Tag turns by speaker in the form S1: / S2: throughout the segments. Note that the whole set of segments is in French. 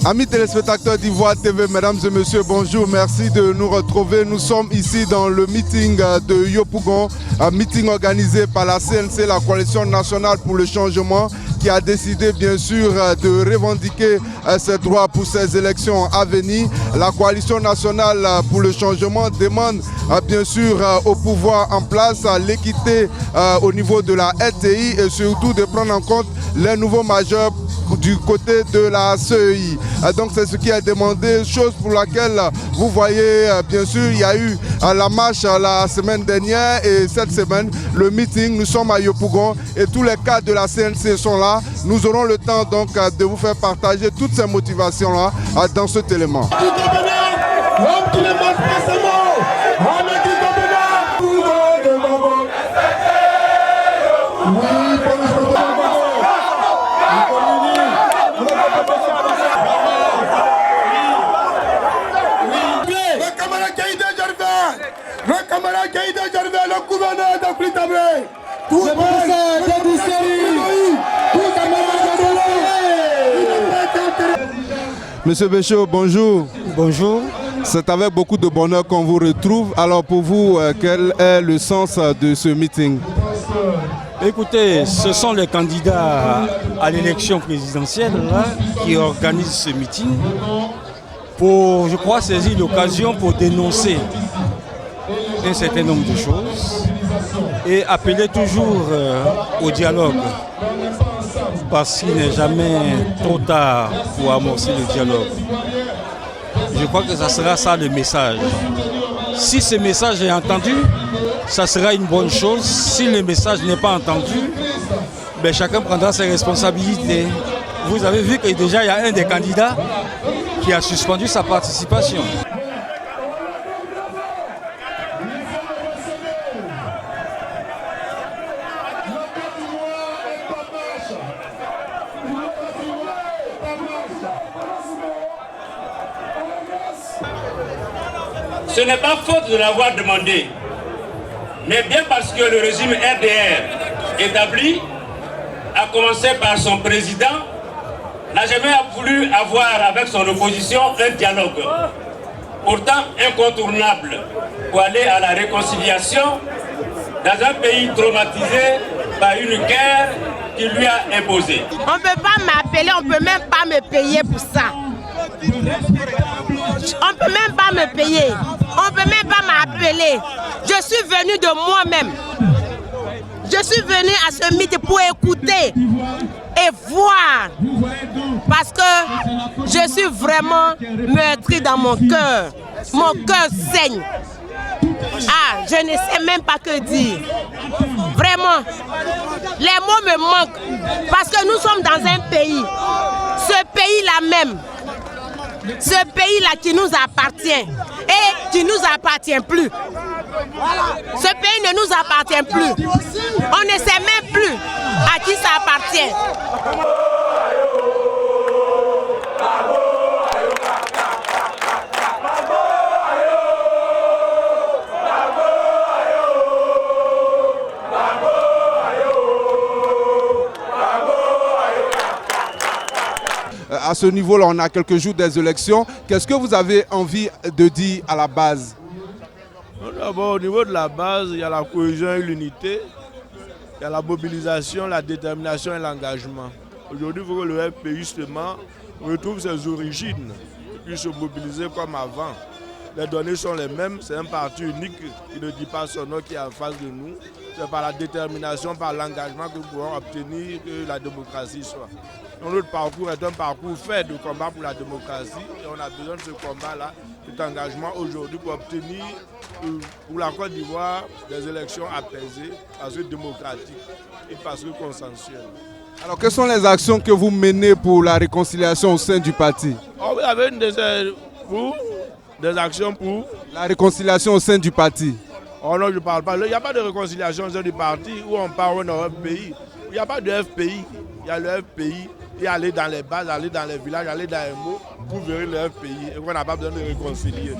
S1: Amis téléspectateurs d'Ivoire TV, mesdames et messieurs, bonjour, merci de nous retrouver. Nous sommes ici dans le meeting de Yopougon, un meeting organisé par la CNC, la Coalition nationale pour le changement, qui a décidé bien sûr de revendiquer ses droits pour ces élections à venir. La Coalition nationale pour le changement demande bien sûr au pouvoir en place l'équité au niveau de la RTI et surtout de prendre en compte les nouveaux majeurs du côté de la CEI. Donc c'est ce qui est demandé, chose pour laquelle vous voyez bien sûr il y a eu la marche la semaine dernière et cette semaine le meeting. Nous sommes à Yopougon et tous les cadres de la CNC sont là. Nous aurons le temps donc de vous faire partager toutes ces motivations là dans cet élément.
S2: Le camarade Gaïda Gervais, le gouverneur d'Afrique-Tabré. Tout
S1: Monsieur Béchaud, bonjour.
S3: Bonjour.
S1: C'est avec beaucoup de bonheur qu'on vous retrouve. Alors pour vous, quel est le sens de ce meeting?
S3: Écoutez, ce sont les candidats à l'élection présidentielle là, qui organisent ce meeting pour, je crois, saisir l'occasion pour dénoncer un certain nombre de choses et appeler toujours au dialogue parce qu'il n'est jamais trop tard pour amorcer le dialogue. Je crois que ça sera ça le message. Si ce message est entendu, ça sera une bonne chose. Si le message n'est pas entendu, ben chacun prendra ses responsabilités. Vous avez vu que déjà il y a un des candidats qui a suspendu sa participation.
S4: Ce n'est pas faute de l'avoir demandé, mais bien parce que le régime RDR établi, à commencer par son président, n'a jamais voulu avoir avec son opposition un dialogue, pourtant incontournable pour aller à la réconciliation dans un pays traumatisé par une guerre qui lui a imposé.
S5: On ne peut pas m'appeler, on ne peut même pas me payer pour ça. On ne peut même pas me payer, on ne peut même pas m'appeler. Je suis venu de moi-même. Je suis venu à ce meeting pour écouter et voir. Parce que je suis vraiment meurtri dans mon cœur. Mon cœur saigne. Ah, je ne sais même pas que dire. Vraiment, les mots me manquent. Parce que nous sommes dans un pays. Ce pays-là même. Ce pays-là qui nous appartient et qui ne nous appartient plus. Ce pays ne nous appartient plus. On ne sait même plus à qui ça appartient.
S1: À ce niveau-là, on a quelques jours des élections. Qu'est-ce que vous avez envie de dire à la base?
S6: D'abord, au niveau de la base, il y a la cohésion et l'unité. Il y a la mobilisation, la détermination et l'engagement. Aujourd'hui, il faut que le FPI, justement, retrouve ses origines et puisse se mobiliser comme avant. Les données sont les mêmes, c'est un parti unique qui ne dit pas son nom qui est en face de nous. C'est par la détermination, par l'engagement que nous pouvons obtenir que la démocratie soit. Donc, notre parcours est un parcours fait de combat pour la démocratie et on a besoin de ce combat-là, cet engagement aujourd'hui pour obtenir pour la Côte d'Ivoire des élections apaisées, parce que démocratiques et parce que consensuelles.
S1: Alors quelles sont les actions que vous menez pour la réconciliation au sein du parti?
S6: Vous avez des actions pour
S1: la réconciliation au sein du parti.
S6: Oh non, je ne parle pas. Il n'y a pas de réconciliation au sein du parti où on parle dans un pays. Il n'y a pas de FPI. Il y a le FPI et aller dans les bases, aller dans les villages, aller dans les mots pour verrer le FPI. Et on n'a pas besoin de réconcilier.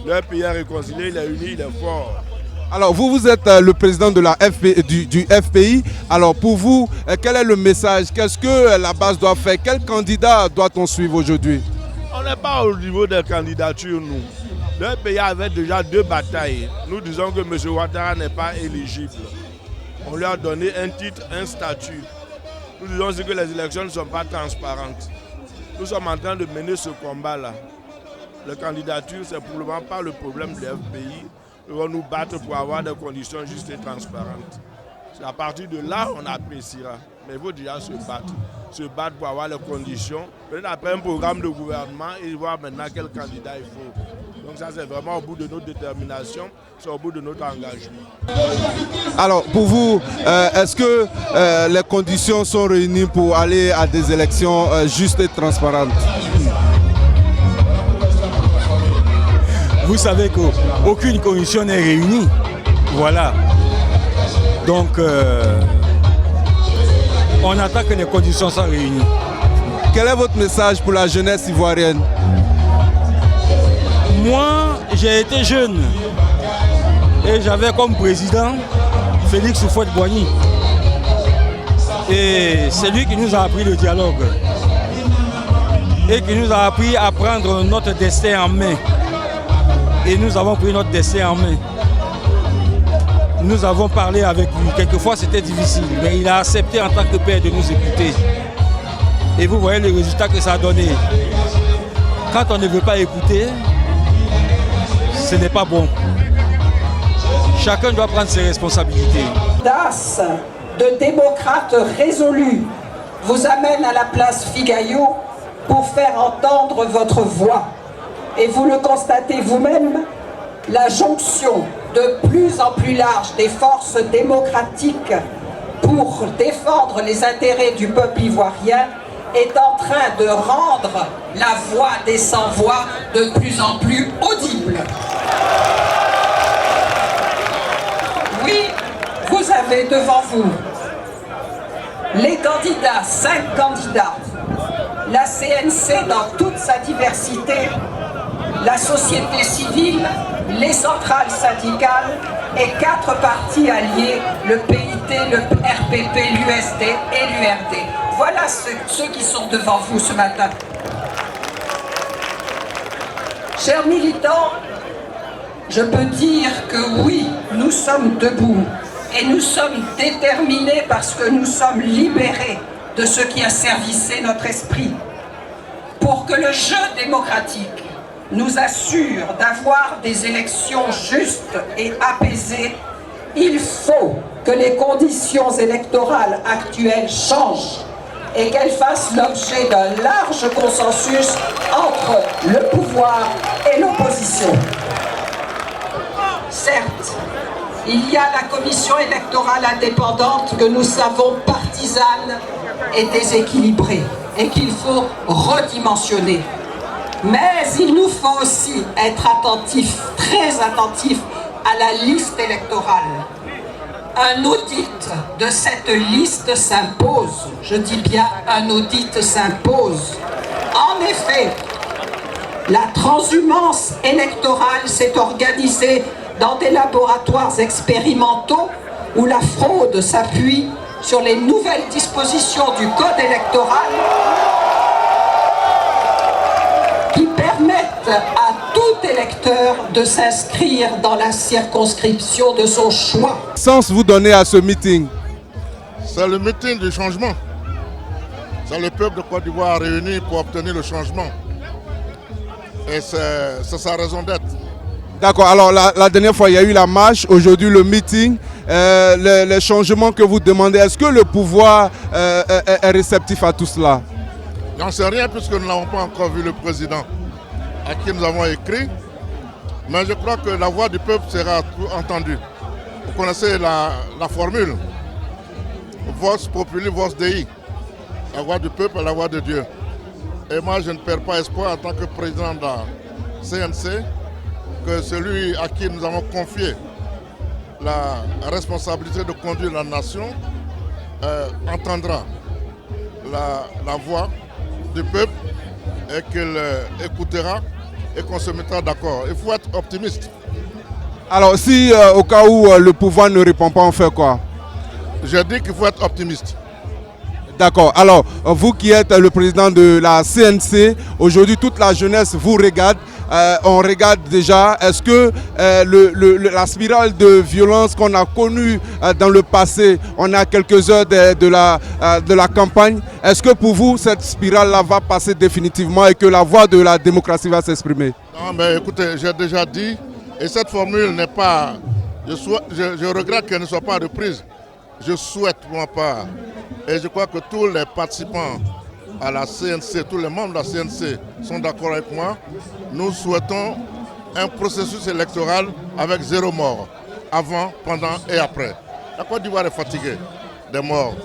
S6: Le FPI est réconcilié, il est uni, il est fort.
S1: Alors vous êtes le président de la du FPI. Alors pour vous, quel est le message? Qu'est-ce que la base doit faire? Quel candidat doit-on suivre aujourd'hui?
S6: On n'est pas au niveau des candidatures, nous. Le pays avait déjà 2 batailles. Nous disons que M. Ouattara n'est pas éligible. On lui a donné un titre, un statut. Nous disons aussi que les élections ne sont pas transparentes. Nous sommes en train de mener ce combat-là. La candidature, c'est pour le moment pas le problème du FPI. Nous allons nous battre pour avoir des conditions justes et transparentes. C'est à partir de là on appréciera. Mais il faut déjà se battre pour avoir les conditions. Peut-être après un programme de gouvernement et voir maintenant quel candidat il faut. Donc ça c'est vraiment au bout de notre détermination, c'est au bout de notre engagement.
S1: Alors pour vous, est-ce que les conditions sont réunies pour aller à des élections justes et transparentes?
S3: Vous savez qu'aucune condition n'est réunie. Voilà. Donc, on attend que les conditions soient réunies.
S1: Quel est votre message pour la jeunesse ivoirienne?
S3: Moi, j'ai été jeune et j'avais comme président Félix Houphouët-Boigny. Et c'est lui qui nous a appris le dialogue et qui nous a appris à prendre notre destin en main. Et nous avons pris notre destin en main. Nous avons parlé avec lui. Quelquefois c'était difficile, mais il a accepté en tant que père de nous écouter. Et vous voyez le résultat que ça a donné. Quand on ne veut pas écouter, ce n'est pas bon. Chacun doit prendre ses responsabilités.
S7: L'audace de démocrates résolus vous amène à la place Figaillot pour faire entendre votre voix. Et vous le constatez vous-même, la jonction de plus en plus large des forces démocratiques pour défendre les intérêts du peuple ivoirien est en train de rendre la voix des sans-voix de plus en plus audible. Oui, vous avez devant vous les candidats, 5 candidats, la CNC dans toute sa diversité, la société civile, les centrales syndicales et 4 partis alliés, le PIT, le RPP, l'USD et l'URD. Voilà ceux qui sont devant vous ce matin. Chers militants, je peux dire que oui, nous sommes debout et nous sommes déterminés parce que nous sommes libérés de ce qui asservissait notre esprit. Pour que le jeu démocratique nous assure d'avoir des élections justes et apaisées, il faut que les conditions électorales actuelles changent et qu'elles fassent l'objet d'un large consensus entre le pouvoir et l'opposition. Certes, il y a la commission électorale indépendante que nous savons partisane et déséquilibrée et qu'il faut redimensionner. Mais il nous faut aussi être attentifs, très attentifs à la liste électorale. Un audit de cette liste s'impose. Je dis bien un audit s'impose. En effet, la transhumance électorale s'est organisée dans des laboratoires expérimentaux où la fraude s'appuie sur les nouvelles dispositions du code électoral qui permettent à tout électeur de s'inscrire dans la circonscription de son choix.
S1: Sens vous donnez à ce meeting?
S8: C'est le meeting du changement. C'est le peuple de Côte d'Ivoire réuni pour obtenir le changement. Et c'est sa raison d'être.
S1: D'accord, alors la dernière fois il y a eu la marche, aujourd'hui le meeting, les changements que vous demandez, est-ce que le pouvoir est réceptif à tout cela?
S8: J'en sais rien puisque nous n'avons pas encore vu le président à qui nous avons écrit, mais je crois que la voix du peuple sera entendue. Vous connaissez la formule, Vox Populi, Vox Dei, la voix du peuple et la voix de Dieu. Et moi je ne perds pas espoir en tant que président de la CNC, que celui à qui nous avons confié la responsabilité de conduire la nation entendra la voix du peuple et qu'il écoutera et qu'on se mettra d'accord. Il faut être optimiste.
S1: Alors si au cas où le pouvoir ne répond pas, on fait quoi?
S8: J'ai dit qu'il faut être optimiste.
S1: D'accord. Alors, vous qui êtes le président de la CNC, aujourd'hui toute la jeunesse vous regarde. On regarde déjà, est-ce que la spirale de violence qu'on a connue dans le passé, on a quelques heures de la campagne, est-ce que pour vous cette spirale-là va passer définitivement et que la voix de la démocratie va s'exprimer?
S8: Non, mais écoutez, j'ai déjà dit, et cette formule n'est pas... Je regrette qu'elle ne soit pas reprise. Je souhaite pour ma part, et je crois que tous les participants à la CNC, tous les membres de la CNC sont d'accord avec moi, nous souhaitons un processus électoral avec 0 mort, avant, pendant et après. La Côte d'Ivoire est fatiguée des morts.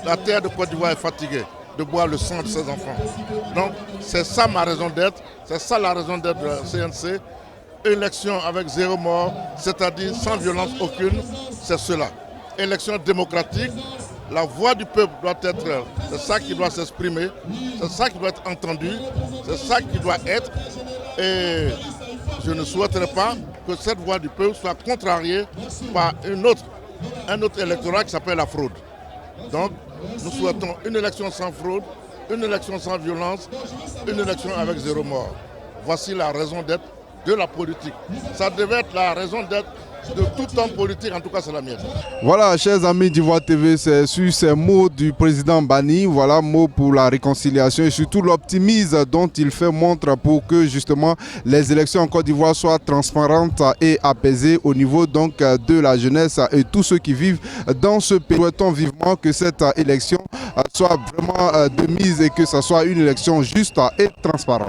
S8: La terre de Côte d'Ivoire est fatiguée de boire le sang de ses enfants. Donc c'est ça ma raison d'être, c'est ça la raison d'être de la CNC. Élection avec 0 mort, c'est-à-dire sans violence aucune, c'est cela. Élection démocratique, la voix du peuple doit être, c'est ça qui doit s'exprimer, c'est ça qui doit être entendu, c'est ça qui doit être. Et je ne souhaiterais pas que cette voix du peuple soit contrariée par un autre électorat qui s'appelle la fraude. Donc, nous souhaitons une élection sans fraude, une élection sans violence, une élection avec 0 mort. Voici la raison d'être de la politique. Ça devait être la raison d'être de tout homme politique, en tout cas c'est la mienne.
S1: Voilà, chers amis d'Ivoire TV, c'est sur ces mots du président Bani, voilà, mots pour la réconciliation et surtout l'optimisme dont il fait montre pour que justement les élections en Côte d'Ivoire soient transparentes et apaisées au niveau donc de la jeunesse et tous ceux qui vivent dans ce pays. Souhaitons vivement que cette élection soit vraiment de mise et que ce soit une élection juste et transparente.